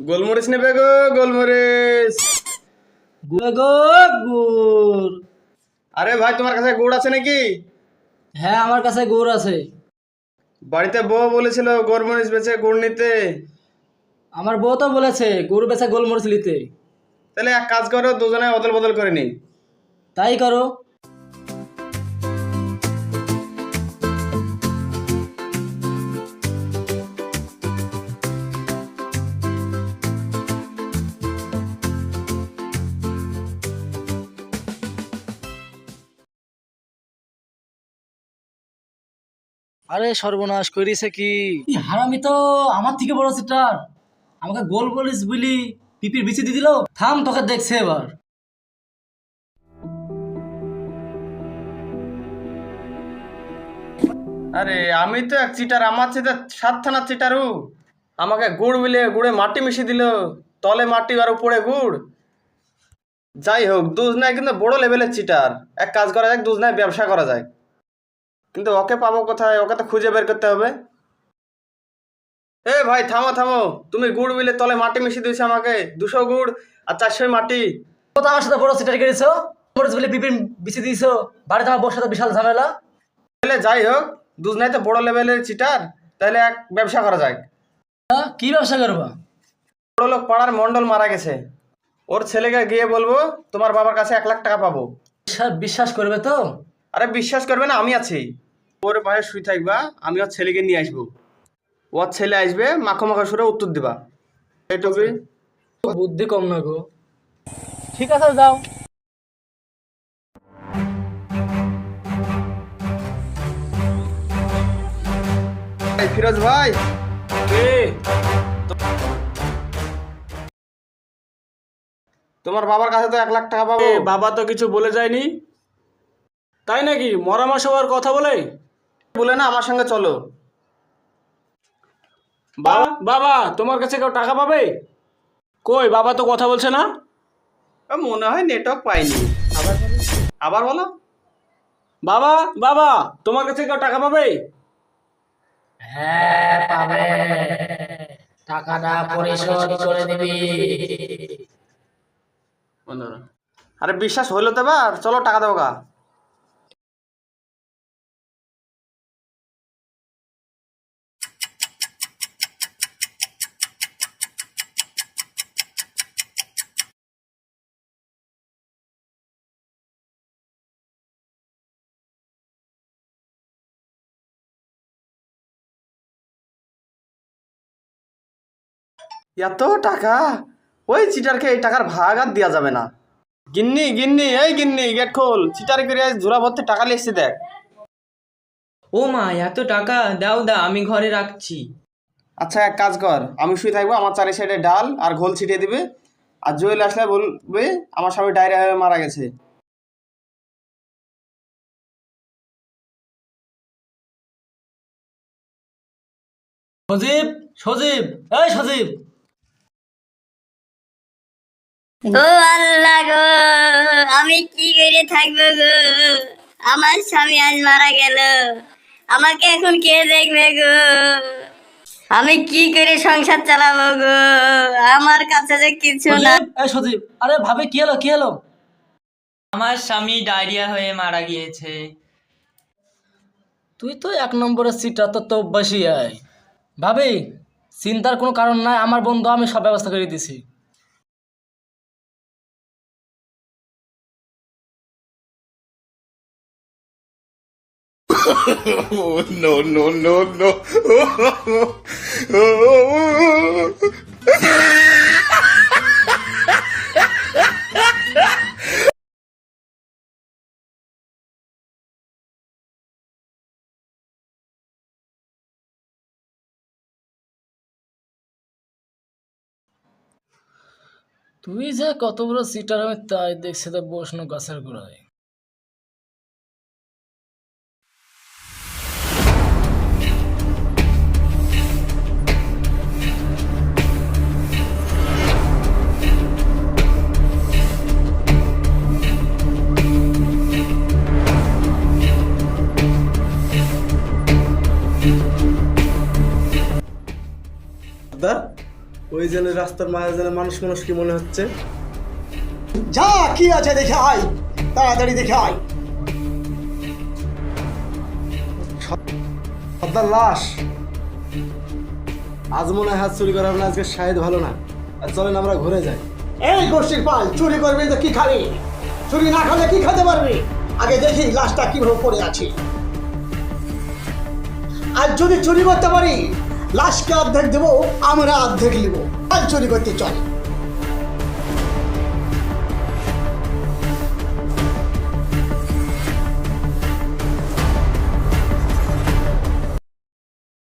গোলমরিচ নেবে গো, গোলমরিচ। গুড় গো গুড়। আরে ভাই, তোমার কাছে গুড় আছে নাকি? হ্যাঁ, আমার কাছে গুড় আছে। বাড়িতে বউ বলেছিল গোলমরিচ বেচে গুড় নিতে। আমার বউ তো বলেছে গুড় বেচা গোলমরিচ নিতে। তাহলে এক কাজ করো, দুজনে অদল বদল করে নিই। তাই করো। আরে সর্বনাশ করিছে কি! হারামি তো আমার থেকে বড় সিটার। আমাকে গোল বলিস বলি পিপির বিচি দিয়ে দিল। থাম, তোকে দেখছে এবার। আরে আমি তো এক চিটার, আমার চেয়ে 7 থানার চিটারু। আমাকে গুড় বিলে গুড়ে মাটি মিশিয়ে দিল। তলে মাটি আর উপরে গুড়। যাই হোক, দুজনায় কিন্তু বড় লেভেলের চিটার। এক কাজ করা যাক, দুজনায় ব্যবসা করা যায়। কিন্তু ওকে পাবো কোথায়? ওকে তো খুঁজে বের করতে হবে। এ ভাই, থামো থামো। তুমি গুড় বিলে তলে মাটি মিশিয়ে দিয়েছো আমাকে। 200 গুড় আর 400 মাটি। ও তো আমার সাথে বড় সিটার করেছো। গোলমরিচ বলে পিপির বিচি দিয়েছো। বাড়িতে আমার বউর সাথে বিশাল ঝামেলা। তাহলে যাই হোক, দুজনাই তো বড় লেভেলের চিটার। তাহলে এক ব্যবসা করা যায়। কি ব্যবসা করবা? বড় লোক পাড়ার মন্ডল মারা গেছে। ওর ছেলেকে গিয়ে বলবো তোমার বাবার কাছে 1 লাখ টাকা পাবো। বিশ্বাস করবে তো? আরে বিশ্বাস করবে না, আমি আছি। ওর পাশে শুই থাকবা, আমি ওর ছেলেকে নিয়ে আসবো। ওর ছেলে আসবে, মাখো মাখো সুরে উত্তর দিবা। এইটুকুই। বুদ্ধি কম না গো। ঠিক আছে, যাও। এই ফিরোজ ভাই, তোমার বাবার কাছে তো 1 লাখ টাকা পাবো। বাবা তো কিছু বলে যায়নি। তাই নাকি? মরামশ হওয়ার কথা বলে? বলে না, আমার সঙ্গে চলো। বাবা বাবা, তোমার কাছে কেউ টাকা পাবে? কই, বাবা তো কথা বলছে না। মনে হয় নেটওয়ার্ক পাইনি। আবার বলো। বাবা বাবা, তোমার কাছে কেউ টাকা পাবে? হ্যাঁ, পাবে। টাকাটা পরিশোধ করে দিবি। আরে বিশ্বাস হইলো তো, এবার চলো টাকা দেবো গা। এত টাকা! ওই চিটারকে এই টাকার ভাগ আর দেওয়া যাবে না। গিন্নি গিন্নি, এই গিন্নি, গেট খোল। চিটার করে ঝোলা ভর্তি টাকা নিয়ে এসেছি, দেখ। ও মা, এত টাকা! দাও দা, আমি ঘরে রাখছি। আচ্ছা, এক কাজ কর, আমি শুয়ে থাকবো, আমার 4 সাইডে ডাল আর ঘোল ছিটিয়ে দিবে। আর জুয়েল আসলে বলবে আমার স্বামী ডায়রিয়া হয়ে মারা গেছে। সজীব, সজীব, এই সজীব। ও আল্লাহ গো, আমি কি করে থাকবো গো? আমার স্বামী আজ মারা গেল, আমাকে এখন কে দেখবে গো? আমি কি করে সংসার চালাবো গো? আমার কাছে যে কিছু না। সজীব, এই সজীব। আরে ভাবি, কি হলো কি হলো? আমার স্বামী ডায়রিয়া হয়ে মারা গিয়েছে। তুই তো 1 নম্বরের সিটার, তো অভ্যাসই আয়। ভাবি, চিন্তার কোনো কারণ নাই। আমার বন্ধু, আমি সব ব্যবস্থা করে দিছি। তুই যে কত বড় সিটার আমি তাই দেখছি তো বসনো গাছের গোড়ায়। ওই জন্য রাস্তার মাঝে মানুষ মানুষ কি মনে হচ্ছে? যা কি আছে দেখে আয়, তাড়াতাড়ি দেখে আয়। সর্দার লাশ। আজ মনে হয় হাত চুরি করা হবে না, আজকে শাহেদ ভালো না। আর চলেন আমরা ঘুরে যাই। এই গোষ্ঠীর পাল, চুরি করবি তো কি খাবি? চুরি না খালে কি খেতে পারবি? আগে দেখি লাশটা কিভাবে পড়ে আছে। আর যদি চুরি করতে পারি, লাশকে অর্ধেক দেবো, আমরা অর্ধেক নিব। চল চুরি করতে চল।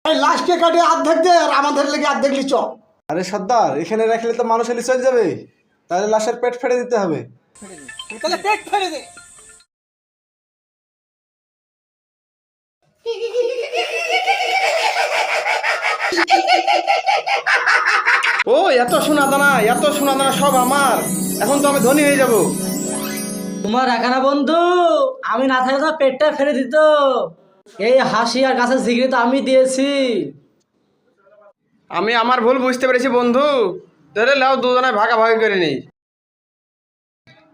এই লাশকে কাটে অর্ধেক দে, আর আমাদের লেগে অর্ধেক লিচ। আরে সর্দার, এখানে রাখলে তো মানুষ এলে চলে যাবে, তাহলে লাশের পেট ফেটে দিতে হবে। তাহলে পেট ফেলে দে। ও এত সোনা দানা সব আমার। এখন তো আমি ধনী হয়ে যাব। তোমার একানা বন্ধু, আমি না থাকলে তো পেটটা ফেলে দিত। এই হাসি আর গাছের জিগরি তো আমি দিয়েছি। আমি আমার ভুল বুঝতে পেরেছি বন্ধু। তাহলে লাও দুজনে ভাগাভাগি করে নেই।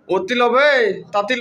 অতি লোভে তাতি